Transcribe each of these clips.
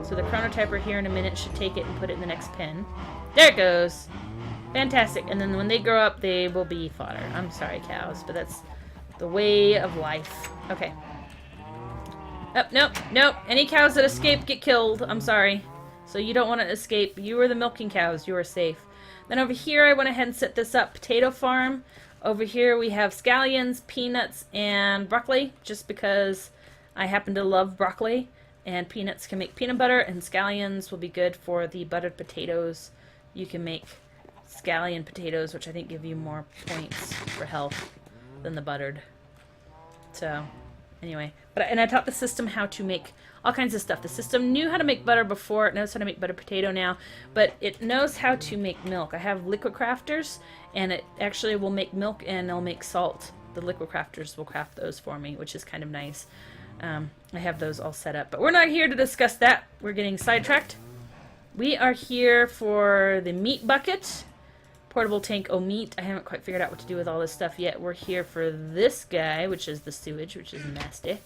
So the chronotyper here in a minute should take it and put it in the next pen. There it goes. Fantastic. And then when they grow up, they will be fodder. I'm sorry, cows, but that's the way of life. Okay. Oh, nope, nope. Any cows that escape get killed. I'm sorry. So you don't want to escape. You are the milking cows. You are safe. Then over here, I went ahead and set this up. Potato farm. Over here, we have scallions, peanuts, and broccoli, just because I happen to love broccoli. And peanuts can make peanut butter, and scallions will be good for the buttered potatoes. You can make scallion potatoes, which I think give you more points for health than the buttered. So, anyway. And I taught the system how to make all kinds of stuff. The system knew how to make butter before. It knows how to make buttered potato now. But it knows how to make milk. I have liquid crafters, and it actually will make milk and it'll make salt. The liquid crafters will craft those for me, which is kind of nice. I have those all set up. But we're not here to discuss that. We're getting sidetracked. We are here for the meat bucket. Portable tank o meat. I haven't quite figured out what to do with all this stuff yet. We're here for this guy, which is the sewage, which is nasty.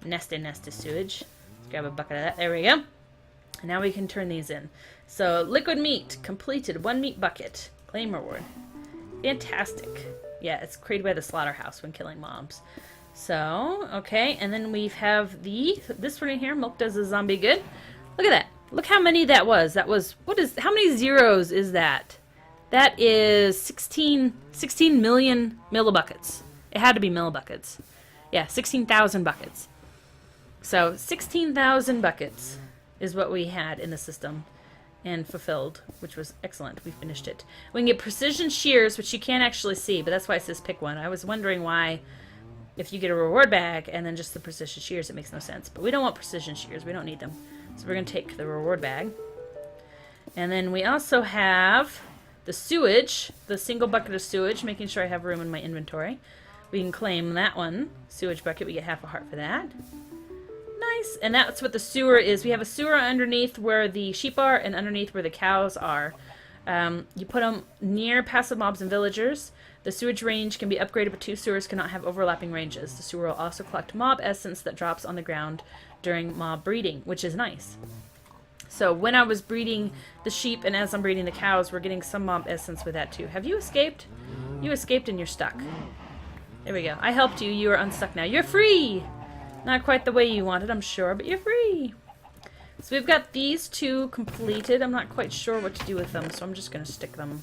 Nasty, nasty sewage. Let's grab a bucket of that. There we go. And now we can turn these in. So, liquid meat. Completed. 1 meat bucket. Claim reward. Fantastic. Yeah, it's created by the slaughterhouse when killing mobs. So, okay. And then we have this one in here. Milk does the zombie good. Look at that. Look how many that was. How many zeros is that? That is 16 million millibuckets. It had to be millibuckets. Yeah, 16,000 buckets. So 16,000 buckets is what we had in the system and fulfilled, which was excellent. We finished it. We can get precision shears, which you can't actually see, but that's why it says pick one. I was wondering why, if you get a reward bag and then just the precision shears, it makes no sense. But we don't want precision shears. We don't need them. So we're going to take the reward bag. And then we also have the sewage, the single bucket of sewage, making sure I have room in my inventory. We can claim that one. Sewage bucket, we get half a heart for that. Nice. And that's what the sewer is. We have a sewer underneath where the sheep are and underneath where the cows are. You put them near passive mobs and villagers. The sewage range can be upgraded, but 2 sewers cannot have overlapping ranges. The sewer will also collect mob essence that drops on the ground during mob breeding, which is nice. So when I was breeding the sheep and as I'm breeding the cows, we're getting some mob essence with that too. Have you escaped? You escaped and you're stuck. There we go. I helped you. You are unstuck now. You're free! Not quite the way you wanted, I'm sure, but you're free. So we've got these 2 completed. I'm not quite sure what to do with them, so I'm just going to stick them.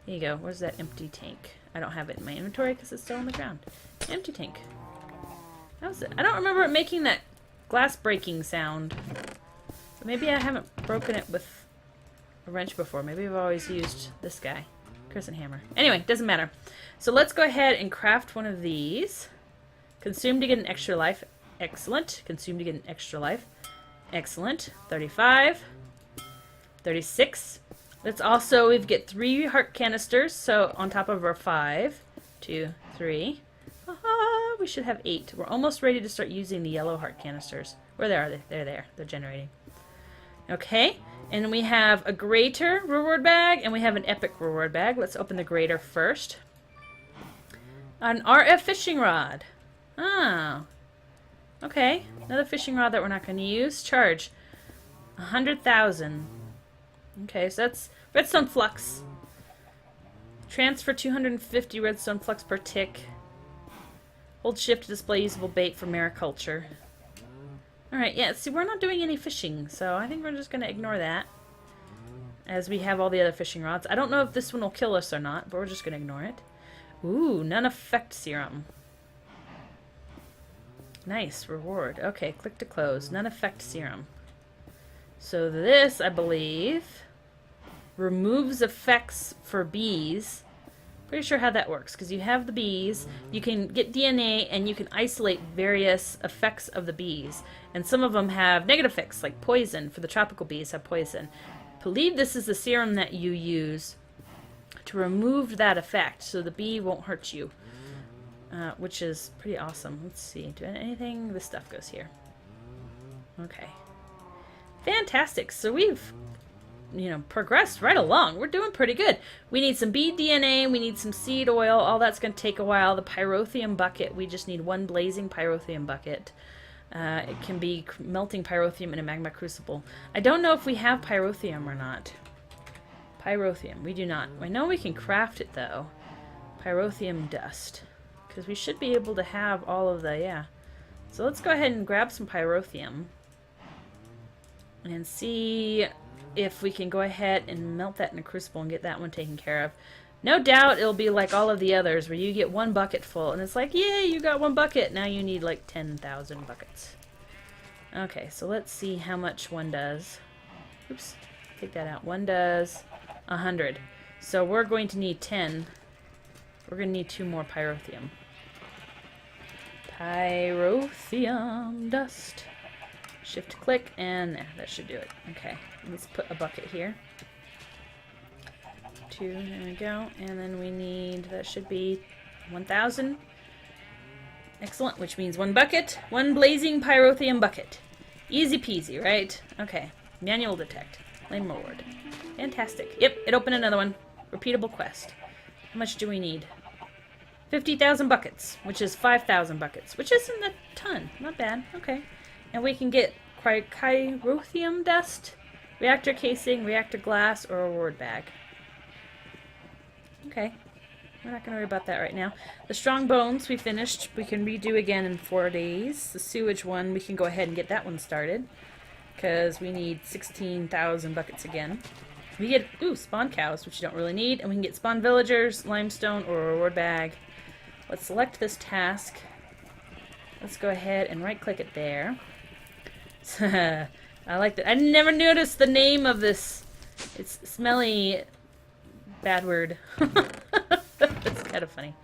There you go. Where's that empty tank? I don't have it in my inventory because it's still on the ground. Empty tank. How's it? I don't remember it making that glass breaking sound. But maybe I haven't broken it with a wrench before. Maybe I've always used this guy. Crescent hammer. Anyway, doesn't matter. So let's go ahead and craft one of these. Consume to get an extra life. Excellent. Consume to get an extra life. Excellent. 35. 36. Let's also, we get 3 heart canisters, so on top of our 5. 2, 3. Aha, we should have 8. We're almost ready to start using the yellow heart canisters. Where are they? They're there. They're generating. Okay, and we have a greater reward bag, and we have an epic reward bag. Let's open the greater first. An RF fishing rod. Oh. Okay, another fishing rod that we're not going to use. Charge 100,000. Okay, so that's redstone flux. Transfer 250 redstone flux per tick. Hold shift to display usable bait for mariculture. Alright, yeah, see, we're not doing any fishing, so I think we're just going to ignore that. As we have all the other fishing rods. I don't know if this one will kill us or not, but we're just going to ignore it. Ooh, non-effect serum. Nice, reward. Okay, click to close. Non-effect serum. So this, I believe, removes effects for bees. Pretty sure how that works, because you have the bees, you can get DNA, and you can isolate various effects of the bees. And some of them have negative effects, like poison. For the tropical bees have poison. I believe this is the serum that you use to remove that effect, so the bee won't hurt you. Which is pretty awesome. Let's see. Do anything? This stuff goes here. Okay. Fantastic. So we've, progressed right along. We're doing pretty good. We need some bee DNA. We need some seed oil. All that's going to take a while. The pyrotheum bucket. We just need 1 blazing pyrotheum bucket. It can be melting pyrotheum in a magma crucible. I don't know if we have pyrotheum or not. Pyrotheum, we do not. I know we can craft it though. Pyrotheum dust. Because we should be able to have all of the, yeah. So let's go ahead and grab some pyrotheum. And see if we can go ahead and melt that in a crucible and get that one taken care of. No doubt it'll be like all of the others where you get one bucket full and it's like, yay, you got one bucket. Now you need like 10,000 buckets. Okay, so let's see how much one does. Oops, take that out. One does 100. So we're going to need 10. We're going to need 2 more pyrotheum. Pyrotheum dust. Shift click and there, that should do it. Okay, let's put a bucket here. 2, there we go. And then we need, that should be 1,000. Excellent, which means 1 bucket. 1 blazing pyrotheum bucket. Easy peasy, right? Okay, manual detect. Claim reward. Fantastic. Yep, it opened another one. Repeatable quest. How much do we need? 50,000 buckets, which is 5,000 buckets, which isn't a ton. Not bad. Okay. And we can get pyrotheum dust, reactor casing, reactor glass, or a reward bag. Okay. We're not going to worry about that right now. The strong bones we finished. We can redo again in 4 days. The sewage one, we can go ahead and get that one started. Because we need 16,000 buckets again. We get, ooh, spawn cows, which you don't really need. And we can get spawn villagers, limestone, or a reward bag. Let's select this task. Let's go ahead and right-click it there. I like that. I never noticed the name of this. It's smelly bad word. That's kind of funny.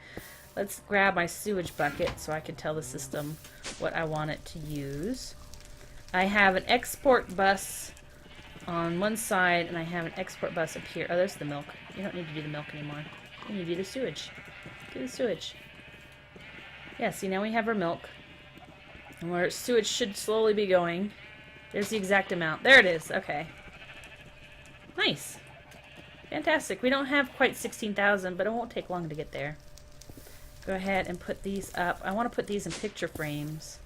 Let's grab my sewage bucket so I can tell the system what I want it to use. I have an export bus on one side and I have an export bus up here. Oh, there's the milk. You don't need to do the milk anymore. You need to do the sewage. Do the sewage. Yeah, see, now we have our milk. And where sewage should slowly be going. There's the exact amount. There it is. Okay. Nice. Fantastic. We don't have quite 16,000, but it won't take long to get there. Go ahead and put these up. I want to put these in picture frames.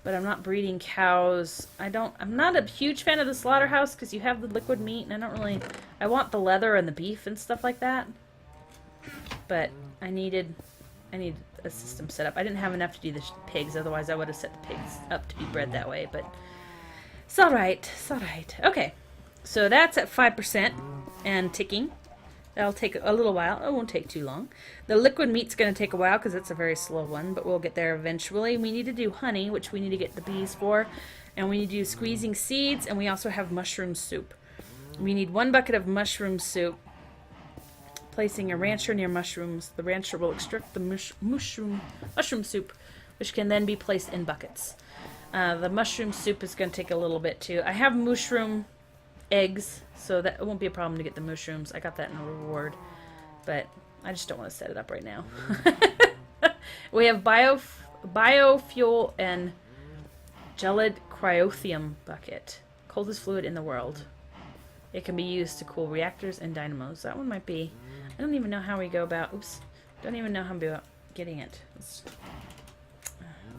But I'm not breeding cows. I'm not a huge fan of the slaughterhouse because you have the liquid meat and I want the leather and the beef and stuff like that. But I need a system set up. I didn't have enough to do the pigs, otherwise I would have set the pigs up to be bred that way, but it's alright, it's alright. Okay, so that's at 5% and ticking. That'll take a little while. It won't take too long. The liquid meat's going to take a while because it's a very slow one, but we'll get there eventually. We need to do honey, which we need to get the bees for, and we need to do squeezing seeds, and we also have mushroom soup. We need 1 bucket of mushroom soup. Placing a rancher near mushrooms, the rancher will extract the mushroom soup, which can then be placed in buckets. The mushroom soup is going to take a little bit too. I have mushroom eggs, so that it won't be a problem to get the mushrooms. I got that in a reward, but I just don't want to set it up right now. We have biofuel and gelid cryotheum bucket. Coldest fluid in the world. It can be used to cool reactors and dynamos. That one might be... I don't even know how we go about... Oops. Don't even know how we go about getting it. Let's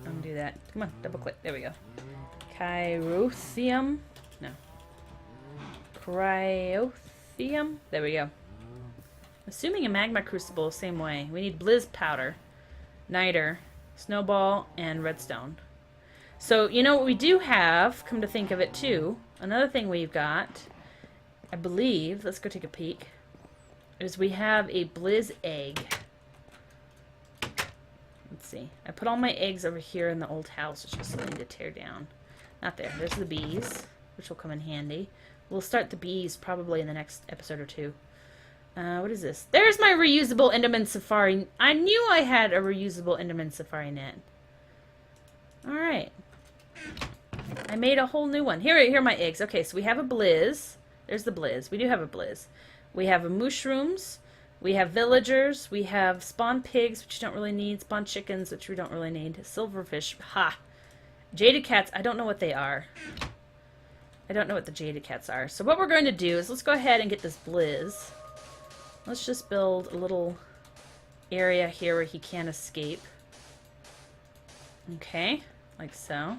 undo that. Come on, double click. There we go. Pyrotheum. No. Cryotheum. There we go. Assuming a magma crucible, same way. We need blizz powder, niter, snowball, and redstone. So, you know what we do have, come to think of it too, another thing we've got, I believe, let's go take a peek, is we have a blizz egg. Let's see. I put all my eggs over here in the old house, which is something to tear down. Not there. There's the bees, which will come in handy. We'll start the bees probably in the next episode or two. What is this? There's my reusable Enderman Safari. I knew I had a reusable Enderman Safari net. Alright. I made a whole new one. Here are my eggs. Okay, so we have a blizz. There's the blizz. We do have a blizz. We have mushrooms. We have villagers. We have spawn pigs, which you don't really need. Spawn chickens, which we don't really need. Silverfish. Ha! Jadedcats, I don't know what they are. I don't know what the Jadedcats are. So what we're going to do is let's go ahead and get this blizz. Let's just build a little area here where he can't escape. Okay, like so.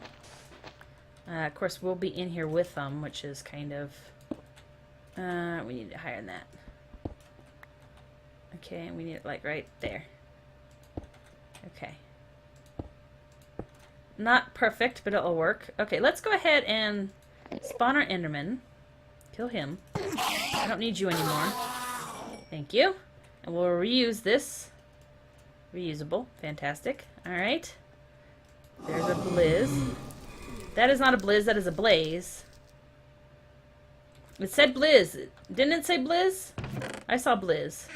Of course, we'll be in here with them, which is kind of... we need it higher than that. Okay, we need it like right there. Okay. Not perfect, but it'll work. Okay, let's go ahead and spawn our Enderman. Kill him. I don't need you anymore. Thank you. And we'll reuse this. Reusable. Fantastic. Alright. There's a blizz. That is not a blizz, that is a blaze. It said blizz. Didn't it say blizz? I saw blizz.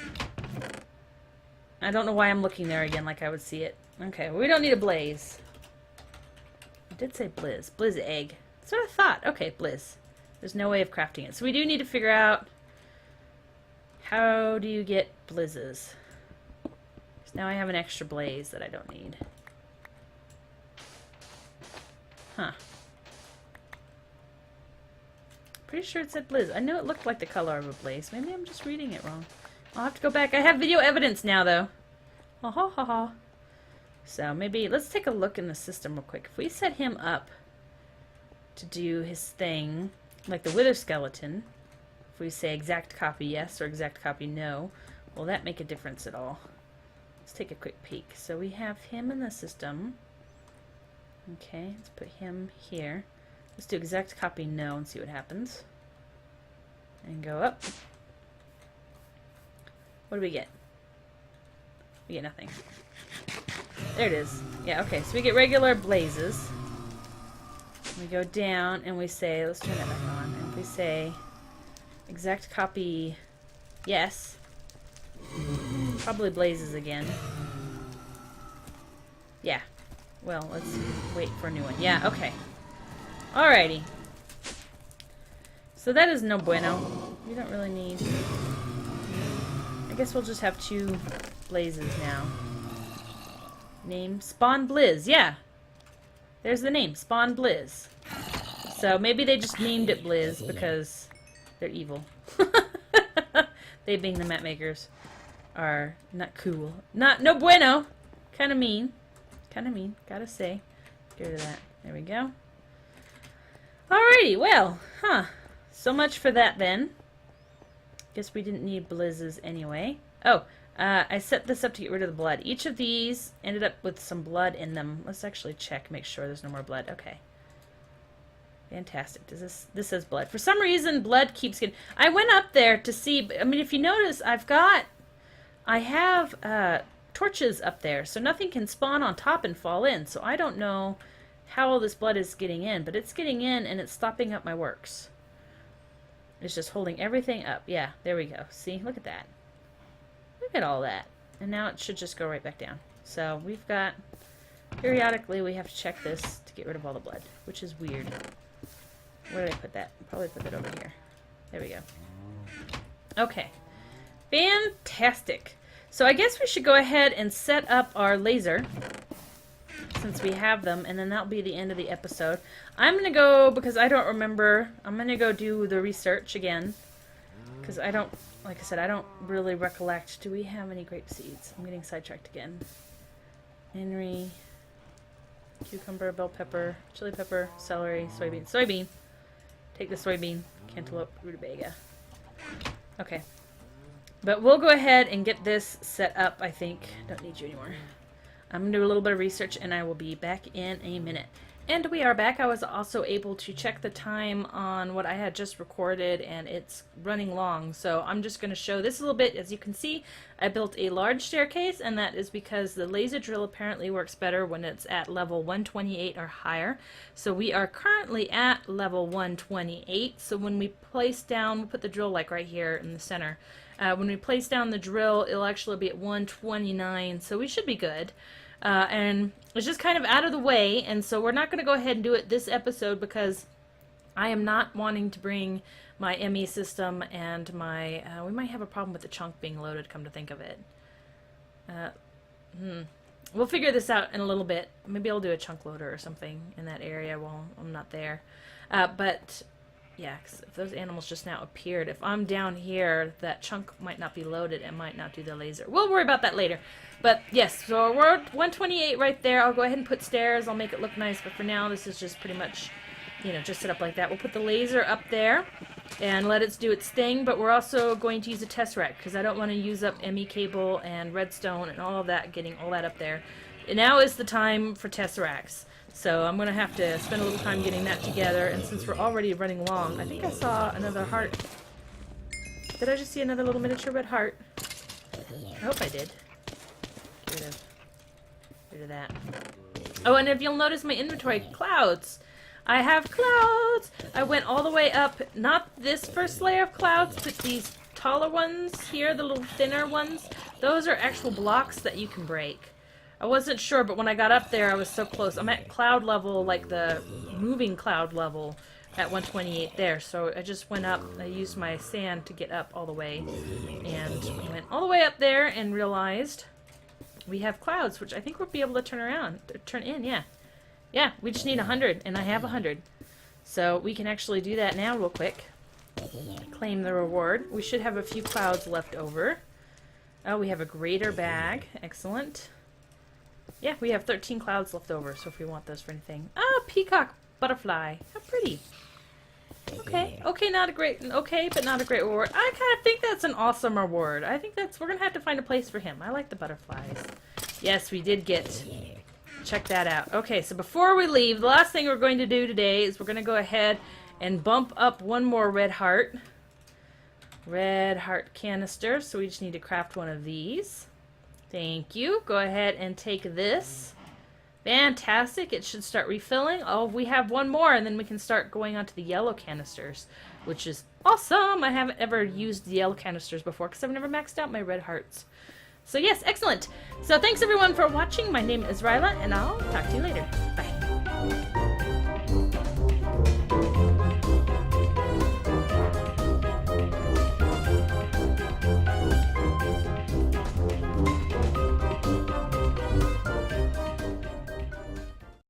I don't know why I'm looking there again like I would see it. Okay, well, we don't need a blaze. It did say blizz. Blizz egg. That's what I thought. Okay, blizz. There's no way of crafting it. So we do need to figure out how do you get blizzes. So now I have an extra blaze that I don't need. Huh. Pretty sure it said blizz. I know it looked like the color of a blaze. Maybe I'm just reading it wrong. I'll have to go back. I have video evidence now, though. Ha ha ha ha. So maybe let's take a look in the system real quick. If we set him up to do his thing, like the wither skeleton, if we say exact copy yes or exact copy no, will that make a difference at all? Let's take a quick peek. So we have him in the system. Okay, let's put him here. Let's do exact copy no and see what happens. And go up. What do we get? We get nothing. There it is. Yeah, okay, so we get regular blazes. We go down and we say, let's turn that back on. And we say exact copy yes. Probably blazes again. Yeah. Well, let's wait for a new one. Yeah, okay. Alrighty. So that is no bueno. We don't really need... I guess we'll just have 2 blazes now. Name Spawn Blizz. Yeah. There's the name. Spawn Blizz. So maybe they just named it Blizz because they're evil. They being the map makers are not cool. No bueno. Kind of mean. Kind of mean. Gotta say. Get rid of that. There we go. Alrighty. Well. Huh. So much for that then. Guess we didn't need blizzes anyway. Oh. I set this up to get rid of the blood. Each of these ended up with some blood in them. Let's actually check, make sure there's no more blood. Okay. Fantastic. This says blood. For some reason, blood keeps getting... I went up there to see... I mean, if you notice, I have torches up there, so nothing can spawn on top and fall in. So I don't know how all this blood is getting in, but it's getting in and it's stopping up my works. It's just holding everything up. Yeah, there we go. See? Look at that. Look at all that. And now it should just go right back down. So we've got... Periodically, we have to check this to get rid of all the blood, which is weird. Where did I put that? Probably put it over here. There we go. Okay. Fantastic. So I guess we should go ahead and set up our laser, since we have them, and then that'll be the end of the episode. I'm going to go, because I don't remember, I'm going to go do the research again, because I don't, like I said, I don't really recollect. Do we have any grape seeds? I'm getting sidetracked again. Henry, cucumber, bell pepper, chili pepper, celery, soybean. Soybean. Take the soybean. Cantaloupe, rutabaga. Okay. But we'll go ahead and get this set up, I think. Don't need you anymore. I'm going to do a little bit of research, and I will be back in a minute. And we are back. I was also able to check the time on what I had just recorded, and it's running long. So I'm just going to show this a little bit. As you can see, I built a large staircase, and that is because the laser drill apparently works better when it's at level 128 or higher. So we are currently at level 128. So when we place down, we'll put the drill like right here in the center. When we place down the drill, it'll actually be at 129, so we should be good. And it's just kind of out of the way, and so we're not going to go ahead and do it this episode because I am not wanting to bring my ME system and my... we might have a problem with the chunk being loaded, come to think of it. We'll figure this out in a little bit. Maybe I'll do a chunk loader or something in that area while I'm not there. But... yeah, 'cause if those animals just now appeared, if I'm down here, that chunk might not be loaded and might not do the laser. We'll worry about that later. But yes, so we're at 128 right there. I'll go ahead and put stairs. I'll make it look nice, but for now, this is just pretty much you know, just set up like that. We'll put the laser up there and let it do its thing, but we're also going to use a tesseract because I don't want to use up ME cable and redstone and all of that, getting all that up there. And now is the time for tesseracts. So I'm going to have to spend a little time getting that together, and since we're already running long, I think I saw another heart. Did I just see another little miniature red heart? I hope I did. Get rid of that. Oh, and if you'll notice my inventory, clouds. I have clouds! I went all the way up, not this first layer of clouds, but these taller ones here, the little thinner ones. Those are actual blocks that you can break. I wasn't sure, but when I got up there, I was so close. I'm at cloud level, like the moving cloud level at 128 there. So I just went up, I used my sand to get up all the way, and went all the way up there and realized we have clouds, which I think we'll be able to turn in, yeah. Yeah, we just need 100, and I have 100. So we can actually do that now real quick. Claim the reward. We should have a few clouds left over. Oh, we have a greater bag. Excellent. Yeah, we have 13 clouds left over, so if we want those for anything. Ah, peacock butterfly. How pretty. Okay. Okay, not a great... Okay, but not a great reward. I kind of think that's an awesome reward. I think that's... We're going to have to find a place for him. I like the butterflies. Yes, we did get... Check that out. Okay, so before we leave, the last thing we're going to do today is we're going to go ahead and bump up one more red heart. Red heart canister. So we just need to craft one of these. Thank you. Go ahead and take this. Fantastic. It should start refilling. Oh, we have one more, and then we can start going on to the yellow canisters, which is awesome. I haven't ever used the yellow canisters before because I've never maxed out my red hearts. So yes, excellent. So thanks everyone for watching. My name is Riella, and I'll talk to you later. Bye.